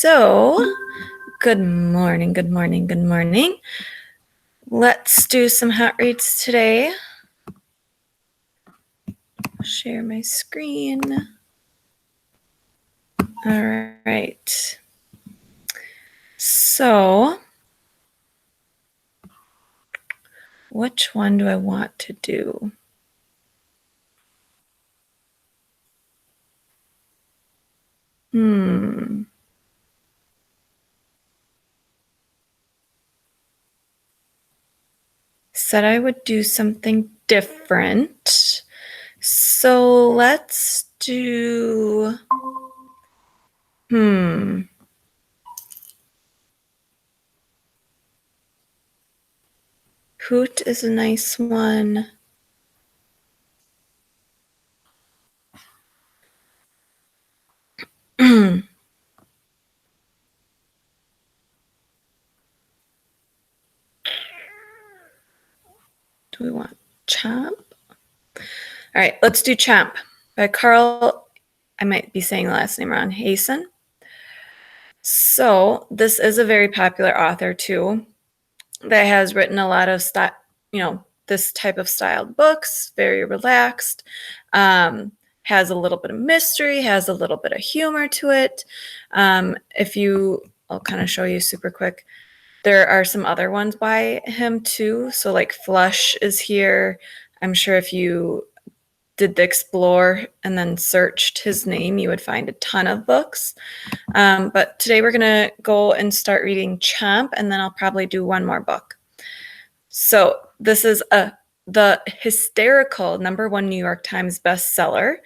So, good morning, good morning, good morning. Let's do some hot reads today. Share my screen. All right. So, which one do I want to do? Said I would do something different. So let's do, Hoot is a nice one. Do we want Chomp? All right, let's do Chomp by Carl. I might be saying the last name wrong. Hayson. So this is a very popular author too, that has written a lot of this type of styled books. Very relaxed. Has a little bit of mystery. Has a little bit of humor to it. I'll kind of show you super quick. There are some other ones by him too. So like Flush is here. I'm sure if you did the explore and then searched his name, you would find a ton of books. But today we're going to go and start reading Chomp, and then I'll probably do one more book. So this is the hysterical #1 New York Times bestseller.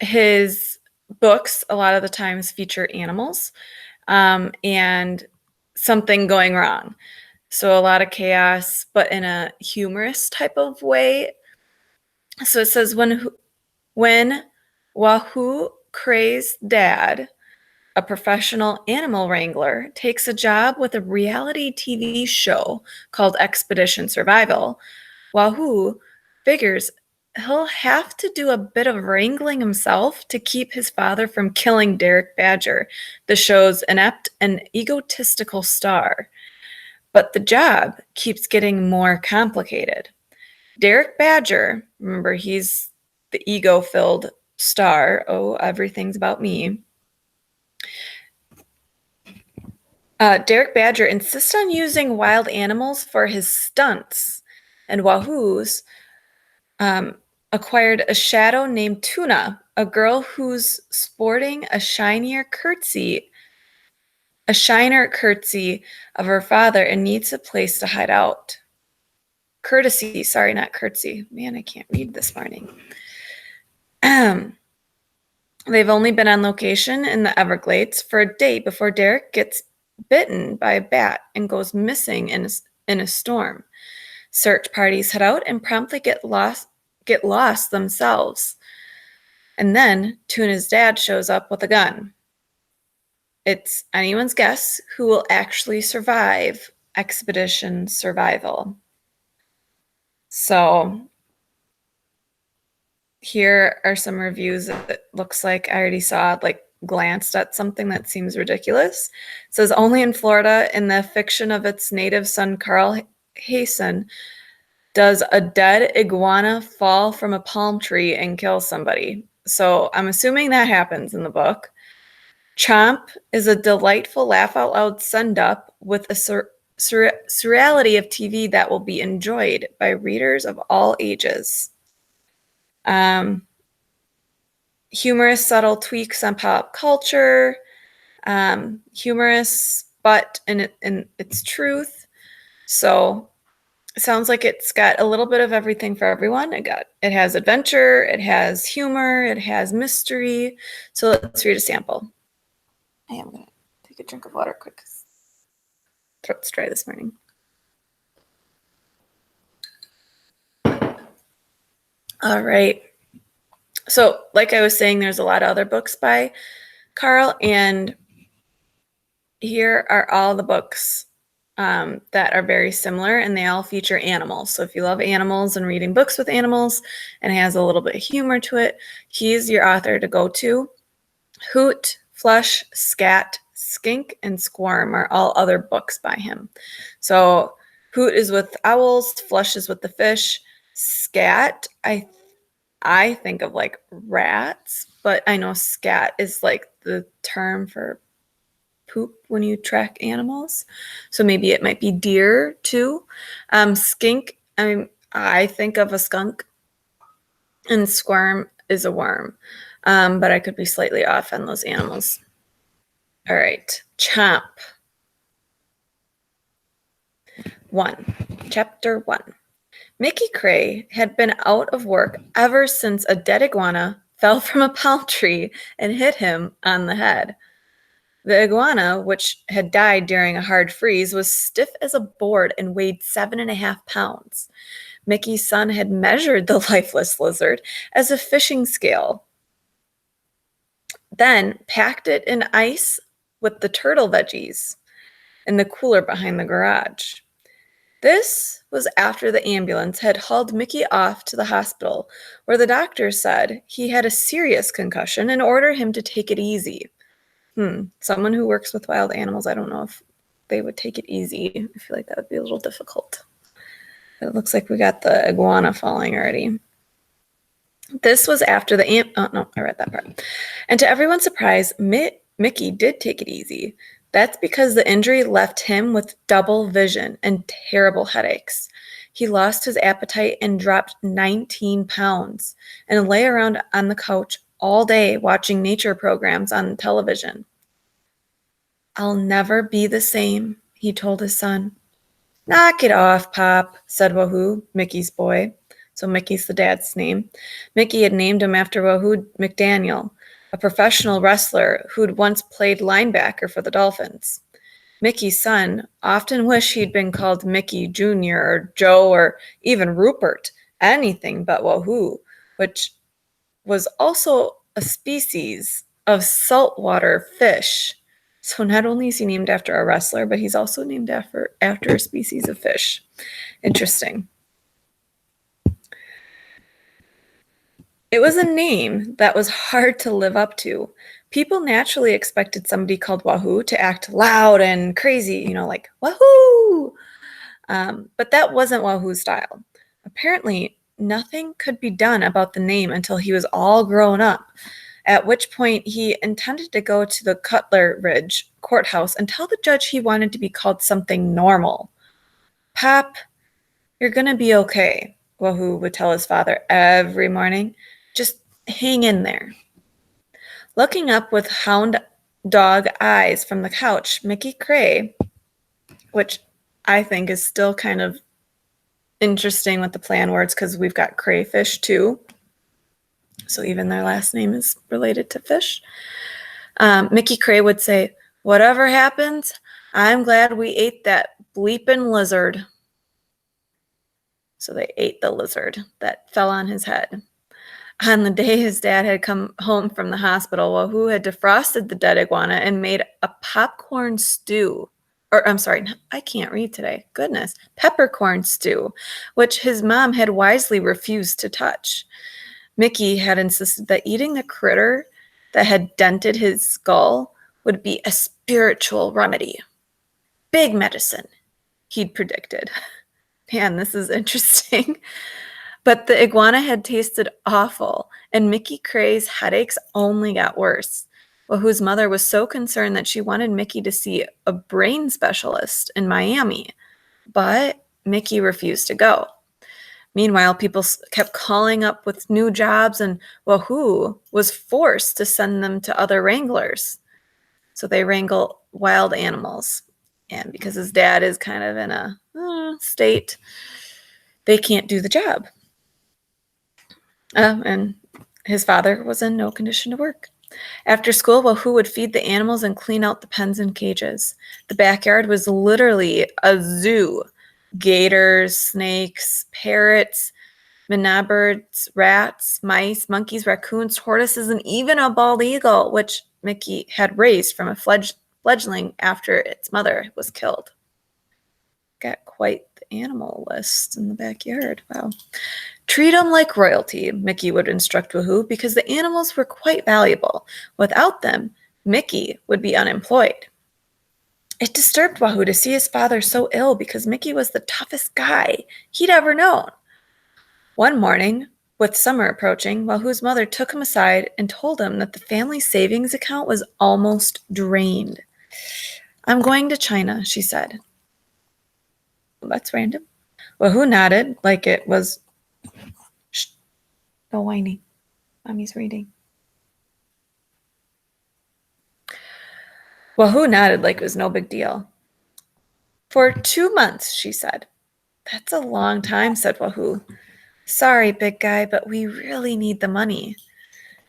His books a lot of the times feature animals and something going wrong. So a lot of chaos, but in a humorous type of way. So it says, when Wahoo Cray's dad, a professional animal wrangler, takes a job with a reality TV show called Expedition Survival, Wahoo figures he'll have to do a bit of wrangling himself to keep his father from killing Derek Badger, the show's inept and egotistical star. But the job keeps getting more complicated. Derek Badger, remember, he's the ego-filled star. Oh, everything's about me. Derek Badger insists on using wild animals for his stunts, and Wahoo's acquired a shadow named Tuna, a girl who's sporting a shiner curtsy of her father and needs a place to hide out. Courtesy, sorry, not curtsy. Man, I can't read this morning. They've only been on location in the Everglades for a day before Derek gets bitten by a bat and goes missing in a storm. Search parties head out and promptly get lost themselves. And then Tuna's dad shows up with a gun. It's anyone's guess who will actually survive Expedition Survival. So here are some reviews that looks like I already saw, like glanced at something that seems ridiculous. It says, only in Florida, in the fiction of its native son, Carl Hayson, does a dead iguana fall from a palm tree and kill somebody. So I'm assuming that happens in the book. Chomp is a delightful laugh-out-loud send-up with a surreality of TV that will be enjoyed by readers of all ages. Humorous, subtle tweaks on pop culture. Humorous, but in its truth. So it sounds like it's got a little bit of everything for everyone. It has adventure, it has humor, it has mystery. So let's read a sample. I am going to take a drink of water quick. Throat's dry this morning. All right. So like I was saying, there's a lot of other books by Carl, and here are all the books that are very similar, and they all feature animals. So if you love animals and reading books with animals and has a little bit of humor to it, he's your author to go to. Hoot, Flush, Scat, Skink, and Squirm are all other books by him. So Hoot is with owls, Flush is with the fish, Scat, I think of like rats, but I know scat is like the term for poop when you track animals. So maybe it might be deer too. Skink, I think of a skunk, and squirm is a worm. But I could be slightly off on those animals. All right, Chomp. Chapter 1. Mickey Cray had been out of work ever since a dead iguana fell from a palm tree and hit him on the head. The iguana, which had died during a hard freeze, was stiff as a board and weighed 7.5 pounds. Mickey's son had measured the lifeless lizard as a fishing scale, then packed it in ice with the turtle veggies in the cooler behind the garage. This was after the ambulance had hauled Mickey off to the hospital, where the doctor said he had a serious concussion and ordered him to take it easy. Someone who works with wild animals, I don't know if they would take it easy. I feel like that would be a little difficult. It looks like we got the iguana falling already. This was after the oh no, I read that part. And to everyone's surprise, Mickey did take it easy. That's because the injury left him with double vision and terrible headaches. He lost his appetite and dropped 19 pounds and lay around on the couch all day watching nature programs on television. "I'll never be the same," he told his son. "Knock it off, Pop," said Wahoo, Mickey's boy. So Mickey's the dad's name. Mickey had named him after Wahoo McDaniel, a professional wrestler who'd once played linebacker for the Dolphins. Mickey's son often wished he'd been called Mickey Jr. or Joe or even Rupert, anything but Wahoo, which was also a species of saltwater fish. So not only is he named after a wrestler, but he's also named after a species of fish. Interesting. It was a name that was hard to live up to. People naturally expected somebody called Wahoo to act loud and crazy, like Wahoo! But that wasn't Wahoo's style. Apparently, nothing could be done about the name until he was all grown up, at which point he intended to go to the Cutler Ridge courthouse and tell the judge he wanted to be called something normal. "Pop, you're going to be okay," Wahoo would tell his father every morning. "Just hang in there." Looking up with hound dog eyes from the couch, Mickey Cray, which I think is still kind of interesting with the play on words because we've got crayfish too. So even their last name is related to fish. Mickey Cray would say, "Whatever happens, I'm glad we ate that bleeping lizard." So they ate the lizard that fell on his head. On the day his dad had come home from the hospital, Wahoo had defrosted the dead iguana and made a popcorn stew. Or, I'm sorry, I can't read today. Goodness. Peppercorn stew, which his mom had wisely refused to touch. Mickey had insisted that eating the critter that had dented his skull would be a spiritual remedy. Big medicine, he'd predicted. Man, this is interesting. But the iguana had tasted awful, and Mickey Cray's headaches only got worse. Wahoo's mother was so concerned that she wanted Mickey to see a brain specialist in Miami, but Mickey refused to go. Meanwhile, people kept calling up with new jobs, and Wahoo was forced to send them to other wranglers. So they wrangle wild animals. And because his dad is kind of in a state, they can't do the job. And his father was in no condition to work. After school, Wahoo would feed the animals and clean out the pens and cages. The backyard was literally a zoo. Gators, snakes, parrots, minabirds, rats, mice, monkeys, raccoons, tortoises, and even a bald eagle, which Mickey had raised from a fledgling after its mother was killed. Got quite the animal list in the backyard. Wow. "Treat them like royalty," Mickey would instruct Wahoo, because the animals were quite valuable. Without them, Mickey would be unemployed. It disturbed Wahoo to see his father so ill because Mickey was the toughest guy he'd ever known. One morning, with summer approaching, Wahoo's mother took him aside and told him that the family savings account was almost drained. "I'm going to China," she said. Well, that's random. Wahoo nodded like it was... Shh, no whining. Mommy's reading. Wahoo nodded like it was no big deal. "For 2 months," she said. "That's a long time," said Wahoo. "Sorry, big guy, but we really need the money."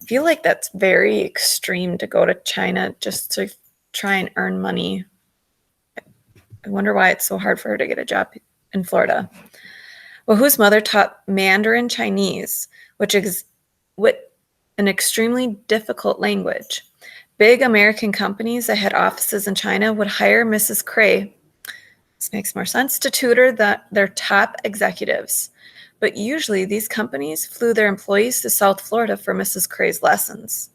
I feel like that's very extreme to go to China just to try and earn money. I wonder why it's so hard for her to get a job in Florida. Wahoo's mother taught Mandarin Chinese, which is an extremely difficult language. Big American companies that had offices in China would hire Mrs. Cray, this makes more sense, to tutor their top executives. But usually these companies flew their employees to South Florida for Mrs. Cray's lessons.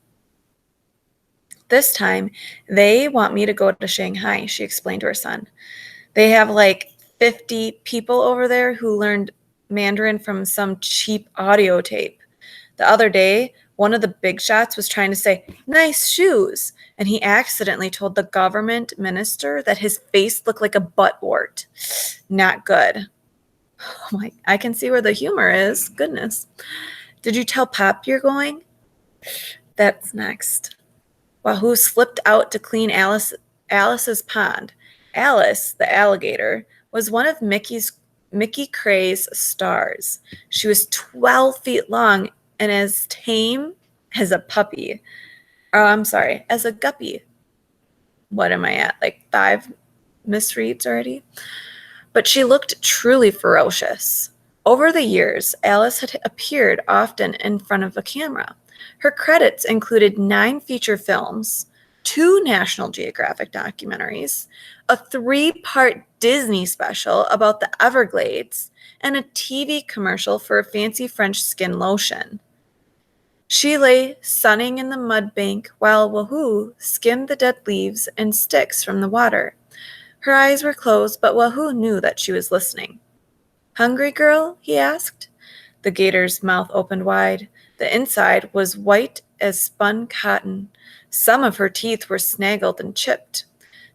"This time, they want me to go to Shanghai," she explained to her son. "They have like 50 people over there who learned Mandarin from some cheap audio tape. The other day, one of the big shots was trying to say, 'Nice shoes,' and he accidentally told the government minister that his face looked like a butt wart. Not good." I'm like, I can see where the humor is. Goodness. "Did you tell Pop you're going?" That's next. Wahoo slipped out to clean Alice's pond. Alice, the alligator, was one of Mickey Cray's stars. She was 12 feet long and as tame as a puppy. Oh, I'm sorry, as a guppy. What am I at? Like 5 misreads already? But she looked truly ferocious. Over the years, Alice had appeared often in front of a camera. Her credits included 9 feature films, 2 National Geographic documentaries, a 3-part Disney special about the Everglades, and a TV commercial for a fancy French skin lotion. She lay sunning in the mud bank while Wahoo skimmed the dead leaves and sticks from the water. Her eyes were closed, but Wahoo knew that she was listening. "Hungry, girl?" he asked. The gator's mouth opened wide. The inside was white as spun cotton. Some of her teeth were snaggled and chipped.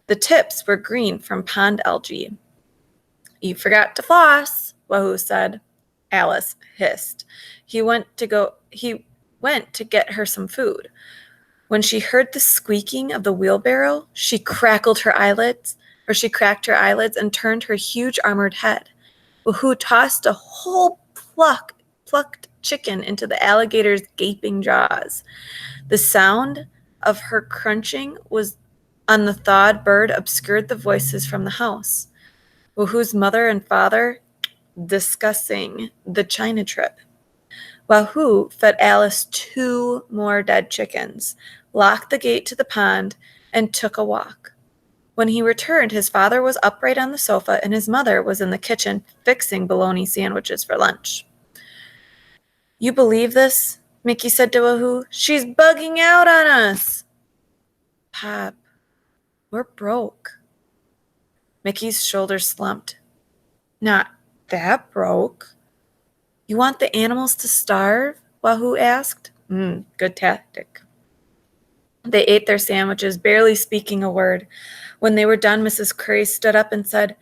The tips were green from pond algae. "You forgot to floss," Wahoo said. Alice hissed. He went to get her some food. When she heard the squeaking of the wheelbarrow, she cracked her eyelids and turned her huge armored head. Wahoo tossed a whole plucked chicken into the alligator's gaping jaws. The sound of her crunching was on the thawed bird obscured the voices from the house. Wahoo's mother and father discussing the China trip. Wahoo fed Alice 2 more dead chickens, locked the gate to the pond, and took a walk. When he returned, his father was upright on the sofa and his mother was in the kitchen fixing bologna sandwiches for lunch. "You believe this?" Mickey said to Wahoo. "She's bugging out on us." "Pop, we're broke." Mickey's shoulders slumped. "Not that broke." "You want the animals to starve?" Wahoo asked. Good tactic. They ate their sandwiches, barely speaking a word. When they were done, Mrs. Cray stood up and said,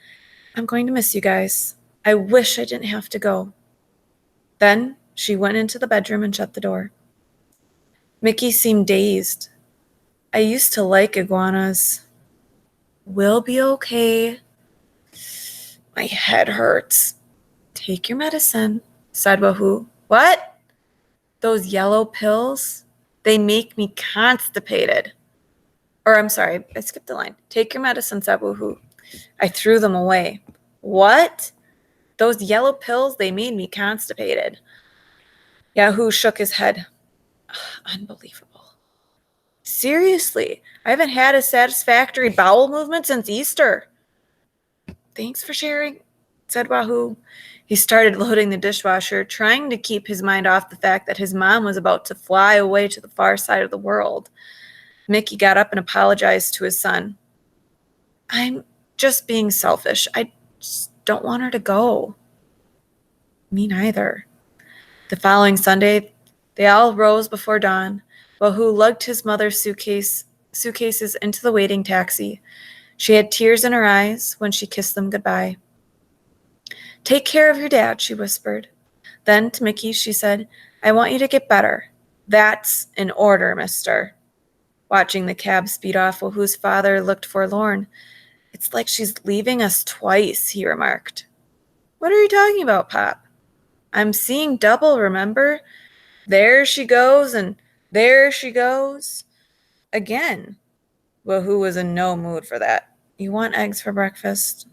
"I'm going to miss you guys. I wish I didn't have to go." Then she went into the bedroom and shut the door. Mickey seemed dazed. "I used to like iguanas." "We'll be okay." "My head hurts." "Take your medicine," said Wahoo. "What?" "Those yellow pills, they make me constipated." Or I'm sorry, I skipped the line. "Take your medicine," said Wahoo. I threw them away. "What?" "Those yellow pills, they made me constipated." Yahoo shook his head. Unbelievable. "Seriously, I haven't had a satisfactory bowel movement since Easter." "Thanks for sharing," said Wahoo. He started loading the dishwasher, trying to keep his mind off the fact that his mom was about to fly away to the far side of the world. Mickey got up and apologized to his son. I'm just being selfish. I just don't want her to go. Me neither. The following Sunday, they all rose before dawn. Wahoo lugged his mother's suitcases into the waiting taxi. She had tears in her eyes when she kissed them goodbye. Take care of your dad, she whispered. Then to Mickey, she said, I want you to get better. That's in order, mister. Watching the cab speed off, Wahoo's father looked forlorn. It's like she's leaving us twice, he remarked. What are you talking about, Pop? I'm seeing double, remember? There she goes, and there she goes. Again. Wahoo was in no mood for that. You want eggs for breakfast?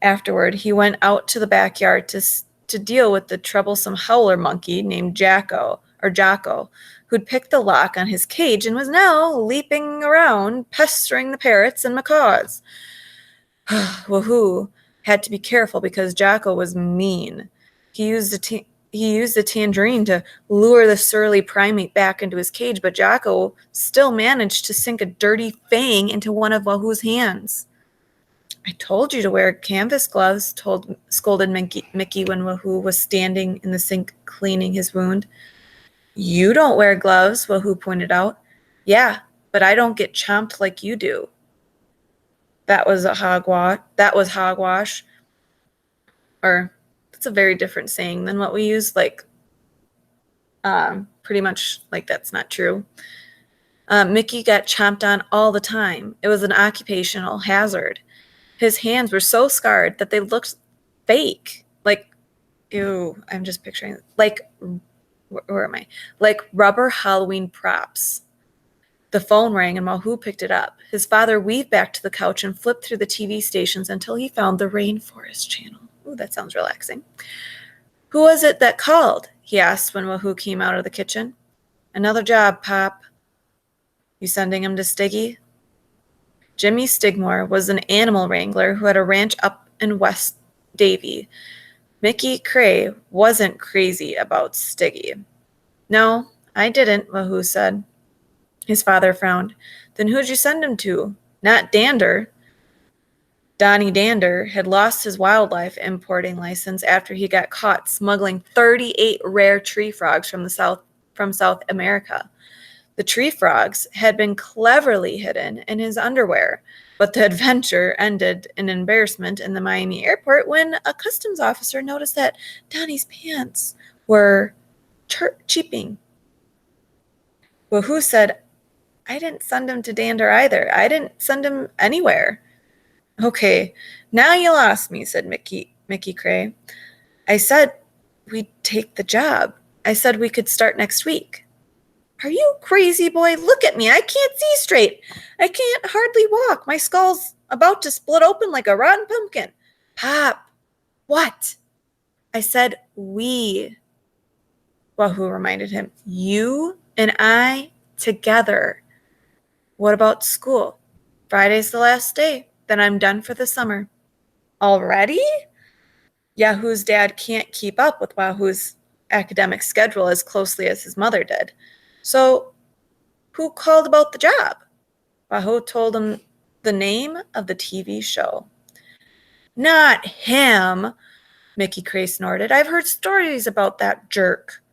Afterward, he went out to the backyard to deal with the troublesome howler monkey named Jocko, who'd picked the lock on his cage and was now leaping around, pestering the parrots and macaws. Wahoo had to be careful because Jocko was mean. He used a tangerine to lure the surly primate back into his cage, but Jocko still managed to sink a dirty fang into one of Wahoo's hands. I told you to wear canvas gloves, scolded Mickey when Wahoo was standing in the sink cleaning his wound. You don't wear gloves, Wahoo pointed out. Yeah, but I don't get chomped like you do. That was hogwash. Or that's a very different saying than what we use. Pretty much like that's not true. Mickey got chomped on all the time. It was an occupational hazard. His hands were so scarred that they looked fake. Ew, I'm just picturing, where am I? Like rubber Halloween props. The phone rang and Wahoo picked it up. His father weaved back to the couch and flipped through the TV stations until he found the Rainforest Channel. Ooh, that sounds relaxing. Who was it that called? He asked when Wahoo came out of the kitchen. Another job, Pop. You sending him to Stiggy? Jimmy Stigmore was an animal wrangler who had a ranch up in West Davie. Mickey Cray wasn't crazy about Stiggy. No, I didn't, Wahoo said. His father frowned. Then who'd you send him to? Not Dander. Donnie Dander had lost his wildlife importing license after he got caught smuggling 38 rare tree frogs from South America. The tree frogs had been cleverly hidden in his underwear, but the adventure ended in embarrassment in the Miami airport when a customs officer noticed that Donnie's pants were cheaping. Wahoo said, I didn't send him to Dander either. I didn't send him anywhere. Okay, now you lost me, said Mickey Cray. I said we'd take the job. I said we could start next week. Are you crazy, boy? Look at me. I can't see straight. I can't hardly walk. My skull's about to split open like a rotten pumpkin. Pop, what? I said we. Wahoo reminded him. You and I together. What about school? Friday's the last day. Then I'm done for the summer. Already? Yahoo's dad can't keep up with Wahoo's academic schedule as closely as his mother did. So, who called about the job? Wahoo told him the name of the TV show. Not him, Mickey Cray snorted. I've heard stories about that jerk.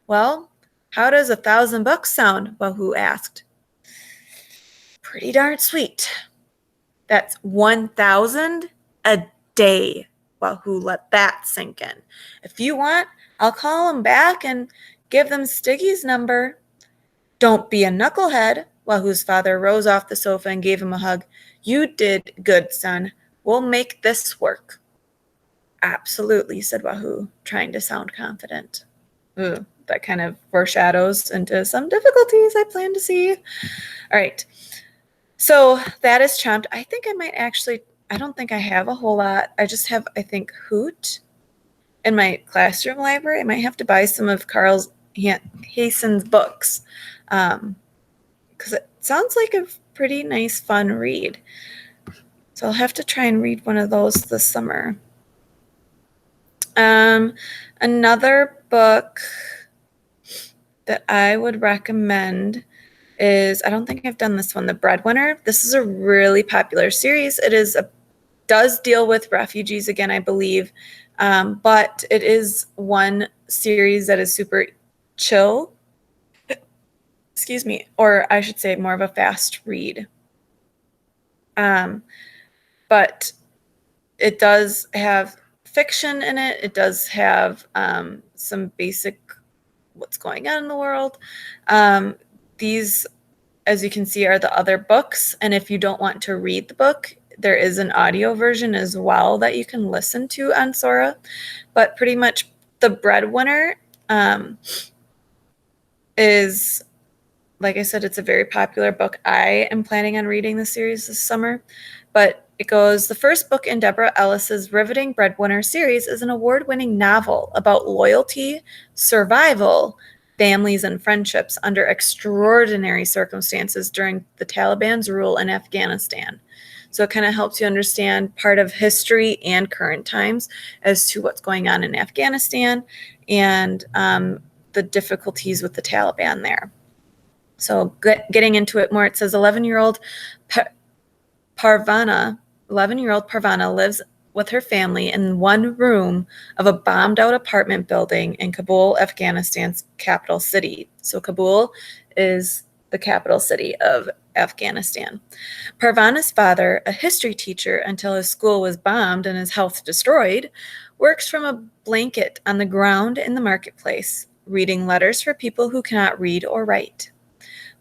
Well, how does $1,000 sound? Wahoo asked. Pretty darn sweet. That's 1,000 a day. Wahoo let that sink in. If you want, I'll call him back and give them Stiggy's number. Don't be a knucklehead. Wahoo's father rose off the sofa and gave him a hug. You did good, son. We'll make this work. Absolutely, said Wahoo, trying to sound confident. Ooh, that kind of foreshadows into some difficulties I plan to see. All right. So that is Chomp. I think I don't think I have a whole lot. I just have, I think, Hoot in my classroom library. I might have to buy some of Carl Hasen's books because it sounds like a pretty nice, fun read. So I'll have to try and read one of those this summer. Another book that I would recommend is, I don't think I've done this one, The Breadwinner. This is a really popular series. Does deal with refugees again, I believe, but it is one series that is super chill. Excuse me, or I should say more of a fast read. But it does have fiction in it. It does have some basic what's going on in the world. These, as you can see, are the other books. And if you don't want to read the book, there is an audio version as well that you can listen to on Sora. But pretty much The Breadwinner is, like I said, it's a very popular book. I am planning on reading the series this summer. But it goes, the first book in Deborah Ellis's riveting Breadwinner series is an award-winning novel about loyalty, survival, families, and friendships under extraordinary circumstances during the Taliban's rule in Afghanistan. So it kind of helps you understand part of history and current times as to what's going on in Afghanistan and the difficulties with the Taliban there. So getting into it more, it says 11-year-old Parvana lives with her family in one room of a bombed out apartment building in Kabul, Afghanistan's capital city. So Kabul is the capital city of Afghanistan. Parvana's father, a history teacher until his school was bombed and his health destroyed, works from a blanket on the ground in the marketplace, reading letters for people who cannot read or write.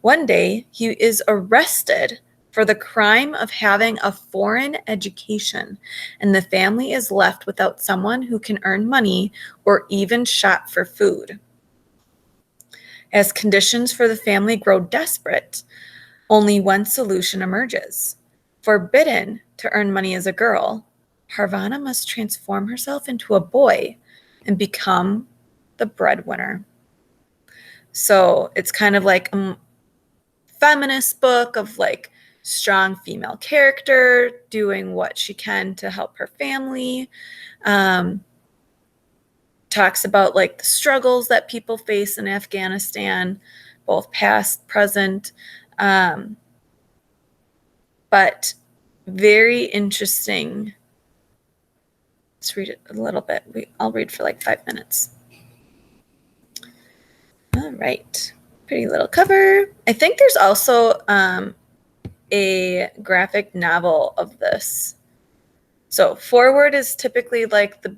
One day, he is arrested for the crime of having a foreign education, and the family is left without someone who can earn money or even shop for food. As conditions for the family grow desperate, only one solution emerges. Forbidden to earn money as a girl, Parvana must transform herself into a boy and become the breadwinner. So it's kind of like a feminist book of like strong female character doing what she can to help her family. Talks about like the struggles that people face in Afghanistan, both past, present, but very interesting. Let's read it a little bit. I'll read for like 5 minutes. All right. Pretty little cover. I think there's also a graphic novel of this. So forward is typically like the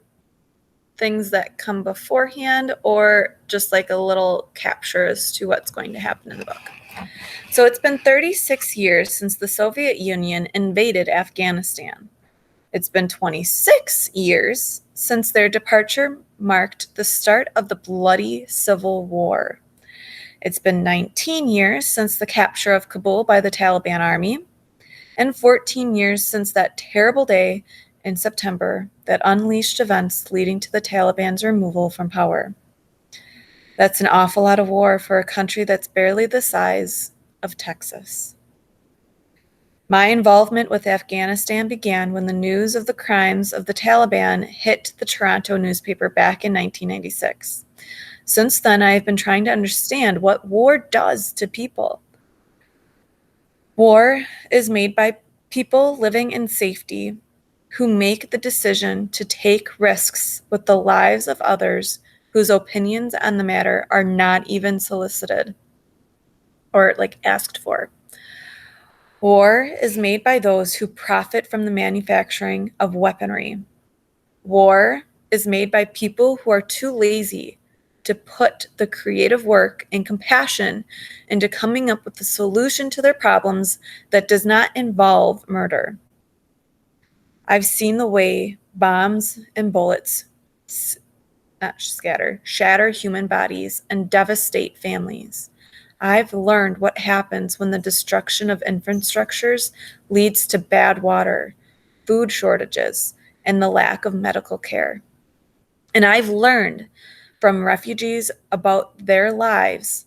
things that come beforehand or just like a little capture as to what's going to happen in the book. So it's been 36 years since the Soviet Union invaded Afghanistan. It's been 26 years since their departure marked the start of the bloody civil war. It's been 19 years since the capture of Kabul by the Taliban army, and 14 years since that terrible day in September that unleashed events leading to the Taliban's removal from power. That's an awful lot of war for a country that's barely the size of Texas. My involvement with Afghanistan began when the news of the crimes of the Taliban hit the Toronto newspaper back in 1996. Since then, I have been trying to understand what war does to people. War is made by people living in safety who make the decision to take risks with the lives of others whose opinions on the matter are not even solicited or like asked for. War is made by those who profit from the manufacturing of weaponry. War is made by people who are too lazy to put the creative work and compassion into coming up with a solution to their problems that does not involve murder. I've seen the way bombs and bullets shatter human bodies and devastate families. I've learned what happens when the destruction of infrastructures leads to bad water, food shortages, and the lack of medical care. And I've learned from refugees about their lives,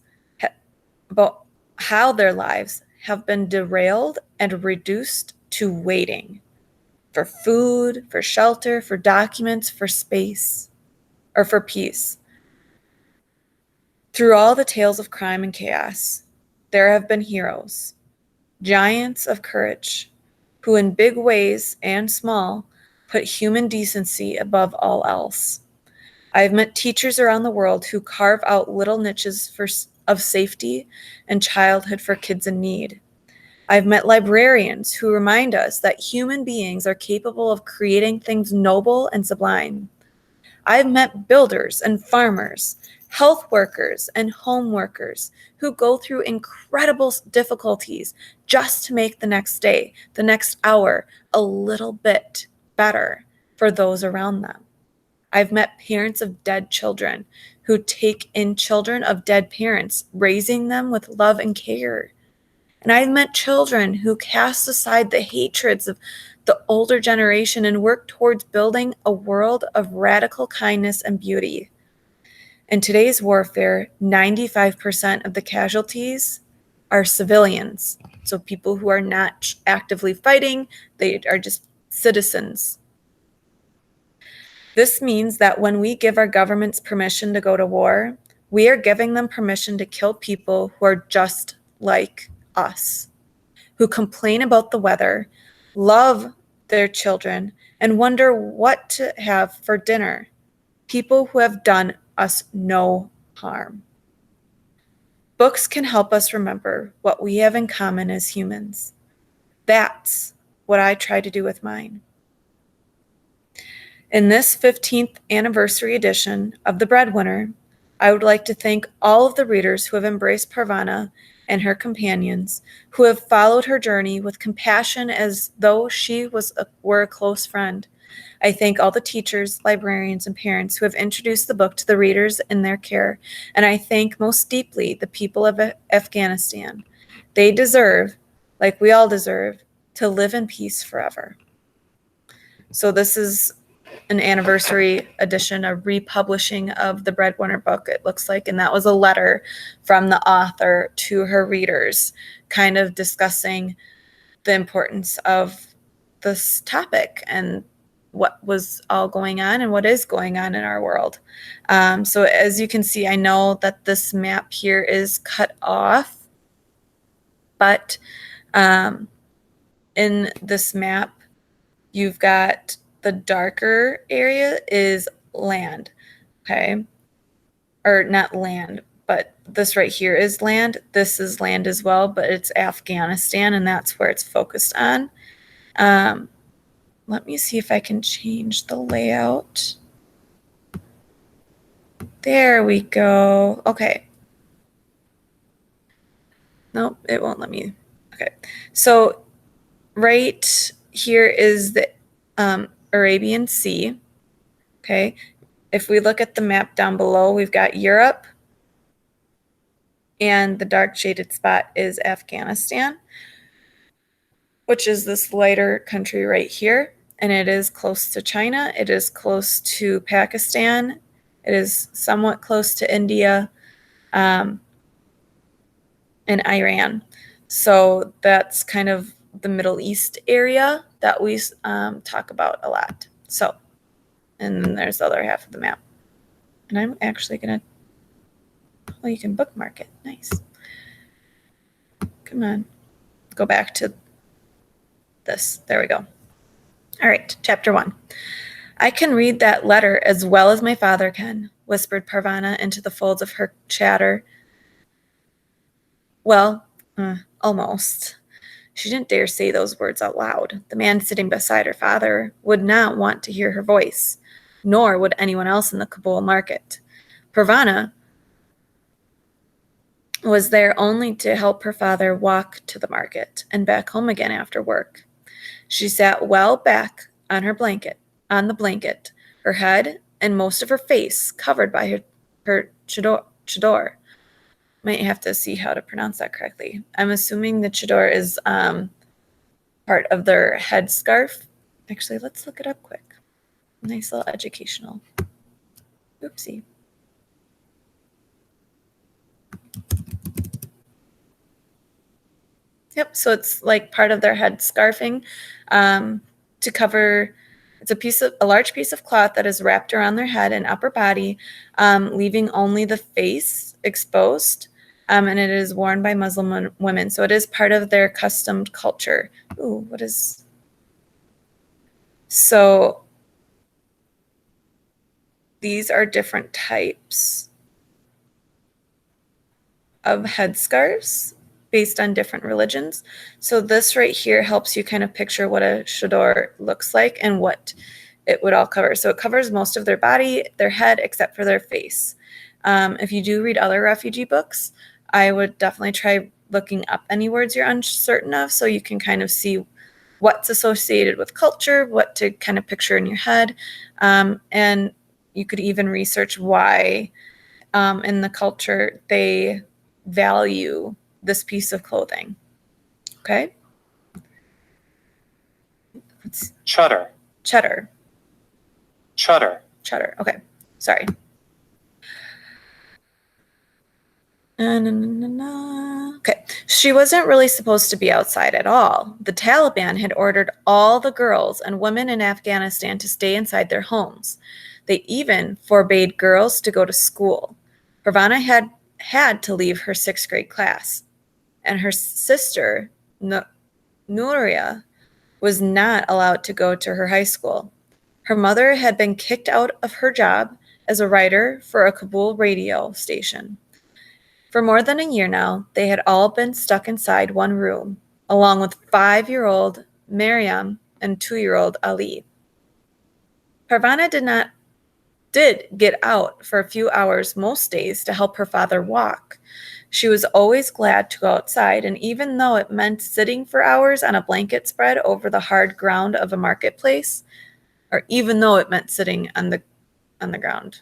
about how their lives have been derailed and reduced to waiting for food, for shelter, for documents, for space, or for peace. Through all the tales of crime and chaos, there have been heroes, giants of courage, who in big ways and small put human decency above all else. I've met teachers around the world who carve out little niches of safety and childhood for kids in need. I've met librarians who remind us that human beings are capable of creating things noble and sublime. I've met builders and farmers, health workers and home workers who go through incredible difficulties just to make the next day, the next hour, a little bit better for those around them. I've met parents of dead children who take in children of dead parents, raising them with love and care. And I've met children who cast aside the hatreds of the older generation and work towards building a world of radical kindness and beauty. In today's warfare, 95% of the casualties are civilians. So people who are not actively fighting, they are just citizens. This means that when we give our governments permission to go to war, we are giving them permission to kill people who are just like us, who complain about the weather, love their children, and wonder what to have for dinner. People who have done us no harm. Books can help us remember what we have in common as humans. That's what I try to do with mine. In this 15th anniversary edition of The Breadwinner, I would like to thank all of the readers who have embraced Parvana and her companions, who have followed her journey with compassion as though she were a close friend. I thank all the teachers, librarians, and parents who have introduced the book to the readers in their care, and I thank most deeply the people of Afghanistan. They deserve, like we all deserve, to live in peace forever. So this is an anniversary edition, a republishing of the Breadwinner book, it looks like, and that was a letter from the author to her readers, kind of discussing the importance of this topic and what was all going on and what is going on in our world. So as you can see, I know that this map here is cut off, but in this map, you've got the darker area is land, okay? Or not land, but this right here is land. This is land as well, but it's Afghanistan, and that's where it's focused on. Let me see if I can change the layout. There we go. Okay. Nope, it won't let me. Okay. So right here is the Arabian Sea. Okay. If we look at the map down below, we've got Europe, and the dark shaded spot is Afghanistan, which is this lighter country right here. And it is close to China. It is close to Pakistan. It is somewhat close to India and Iran. So that's kind of the Middle East area that we talk about a lot. So, and then there's the other half of the map. And I'm actually going to, well, you can bookmark it. Nice. Come on. Go back to this. There we go. All right, chapter 1. I can read that letter as well as my father can, whispered Parvana into the folds of her chatter. Well, almost. She didn't dare say those words out loud. The man sitting beside her father would not want to hear her voice, nor would anyone else in the Kabul market. Parvana was there only to help her father walk to the market and back home again after work. She sat well back on the blanket, her head and most of her face covered by her chador. Might have to see how to pronounce that correctly. I'm assuming the chador is part of their headscarf. Actually, let's look it up quick. Nice little educational. Oopsie. Yep, so it's like part of their head scarfing to cover. It's a large piece of cloth that is wrapped around their head and upper body, leaving only the face exposed. And it is worn by Muslim women. So it is part of their customed culture. Ooh, what is... So these are different types of headscarves based on different religions. So this right here helps you kind of picture what a chador looks like and what it would all cover. So it covers most of their body, their head, except for their face. If you do read other refugee books, I would definitely try looking up any words you're uncertain of so you can kind of see what's associated with culture, what to kind of picture in your head. And you could even research why in the culture they value this piece of clothing. Okay? Cheddar. Cheddar. Cheddar. Cheddar. Okay. Sorry. Okay. She wasn't really supposed to be outside at all. The Taliban had ordered all the girls and women in Afghanistan to stay inside their homes. They even forbade girls to go to school. Parvana had to leave her 6th grade class, and her sister, Nuria, was not allowed to go to her high school. Her mother had been kicked out of her job as a writer for a Kabul radio station. For more than a year now, they had all been stuck inside one room, along with 5-year-old Maryam and 2-year-old Ali. Parvana did get out for a few hours most days to help her father walk. She was always glad to go outside, and even though it meant sitting for hours on a blanket spread over the hard ground of a marketplace, or even though it meant sitting on the ground.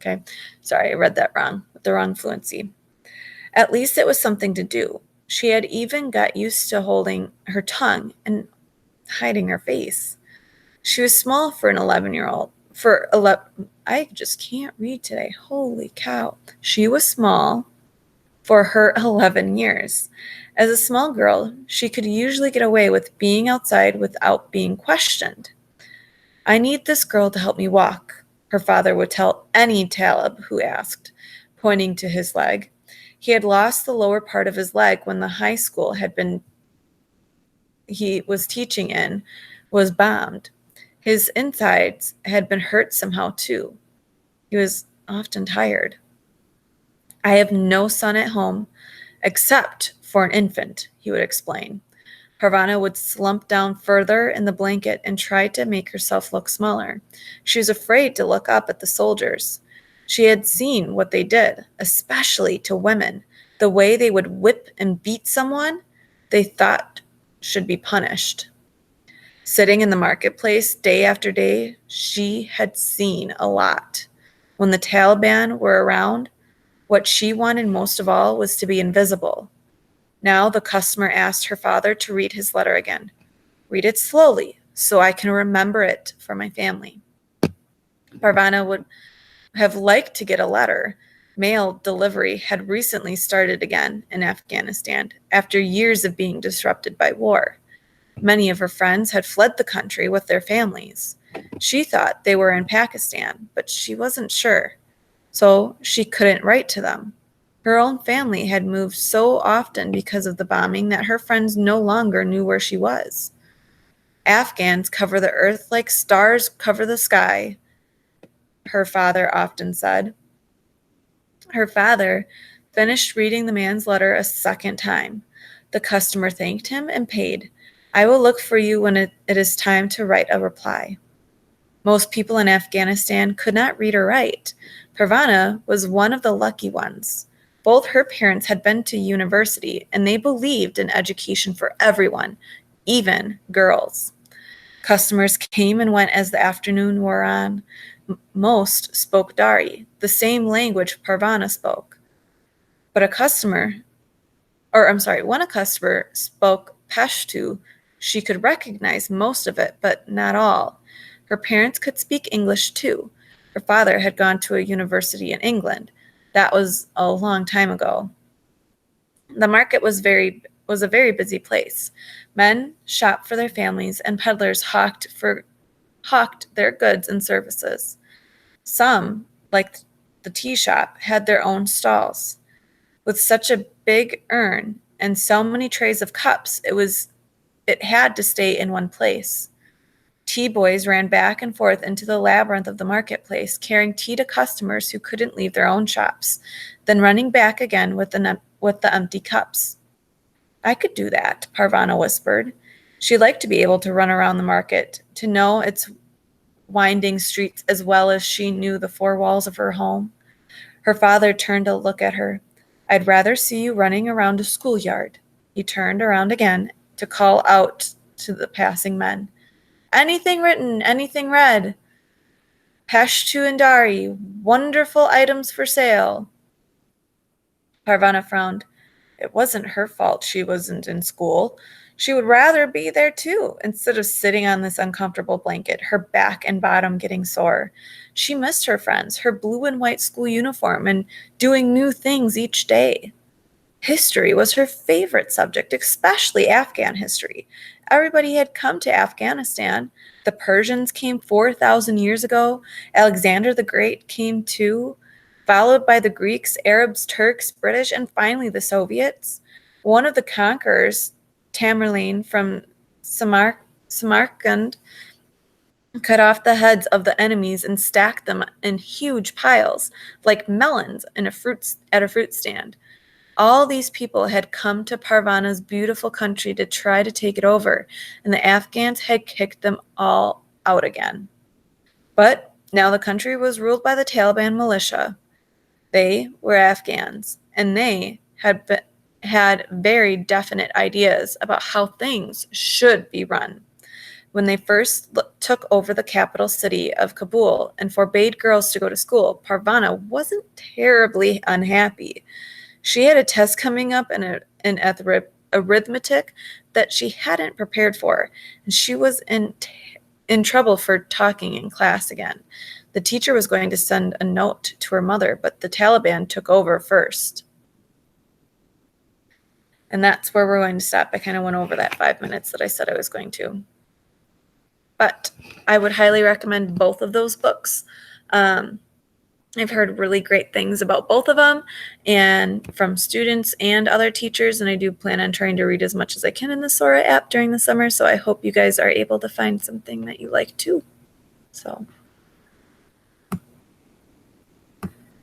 Okay, sorry, I read that wrong, with the wrong fluency. At least it was something to do. She had even got used to holding her tongue and hiding her face. She was small for an 11-year-old. I just can't read today. Holy cow. She was small for her 11 years. As a small girl, she could usually get away with being outside without being questioned. I need this girl to help me walk, her father would tell any Talib who asked, pointing to his leg. He had lost the lower part of his leg when the high school he was teaching in was bombed. His insides had been hurt somehow too. He was often tired. I have no son at home except for an infant, he would explain. Parvana would slump down further in the blanket and try to make herself look smaller. She was afraid to look up at the soldiers. She had seen what they did, especially to women, the way they would whip and beat someone they thought should be punished. Sitting in the marketplace day after day, she had seen a lot. When the Taliban were around, what she wanted most of all was to be invisible. Now the customer asked her father to read his letter again. Read it slowly so I can remember it for my family. Parvana would have liked to get a letter. Mail delivery had recently started again in Afghanistan after years of being disrupted by war. Many of her friends had fled the country with their families. She thought they were in Pakistan, but she wasn't sure, so she couldn't write to them. Her own family had moved so often because of the bombing that her friends no longer knew where she was. Afghans cover the earth like stars cover the sky, her father often said. Her father finished reading the man's letter a second time. The customer thanked him and paid. I will look for you when it is time to write a reply. Most people in Afghanistan could not read or write. Parvana was one of the lucky ones. Both her parents had been to university, and they believed in education for everyone, even girls. Customers came and went as the afternoon wore on. Most spoke Dari, the same language Parvana spoke. When a customer spoke Pashto, she could recognize most of it, but not all. Her parents could speak English too. Her father had gone to a university in England. That was a long time ago. The market was a very busy place. Men shopped for their families, and peddlers hawked their goods and services. Some, like the tea shop, had their own stalls. with such a big urn and so many trays of cups. It had to stay in one place. Tea boys ran back and forth into the labyrinth of the marketplace, carrying tea to customers who couldn't leave their own shops, then running back again with the empty cups. I could do that, Parvana whispered. She liked to be able to run around the market, to know its winding streets as well as she knew the four walls of her home. Her father turned to look at her. I'd rather see you running around a schoolyard. He turned around again to call out to the passing men. Anything written, anything read. Peshtu and Dari, wonderful items for sale. Parvana frowned. It wasn't her fault she wasn't in school. She would rather be there too, instead of sitting on this uncomfortable blanket, her back and bottom getting sore. She missed her friends, her blue and white school uniform, and doing new things each day. History was her favorite subject, especially Afghan history. Everybody had come to Afghanistan. The Persians came 4,000 years ago. Alexander the Great came too, followed by the Greeks, Arabs, Turks, British, and finally the Soviets. One of the conquerors, Tamerlane from Samarkand, cut off the heads of the enemies and stacked them in huge piles, like melons at a fruit stand. All these people had come to Parvana's beautiful country to try to take it over, and the Afghans had kicked them all out again. But now the country was ruled by the Taliban militia. They were Afghans, and they had very definite ideas about how things should be run. When they first took over the capital city of Kabul and forbade girls to go to school, Parvana wasn't terribly unhappy. She had a test coming up in arithmetic that she hadn't prepared for, and she was in trouble for talking in class again. The teacher was going to send a note to her mother, but the Taliban took over first. And that's where we're going to stop. I kind of went over that 5 minutes that I said I was going to. But I would highly recommend both of those books. I've heard really great things about both of them and from students and other teachers, and I do plan on trying to read as much as I can in the Sora app during the summer, so I hope you guys are able to find something that you like too. So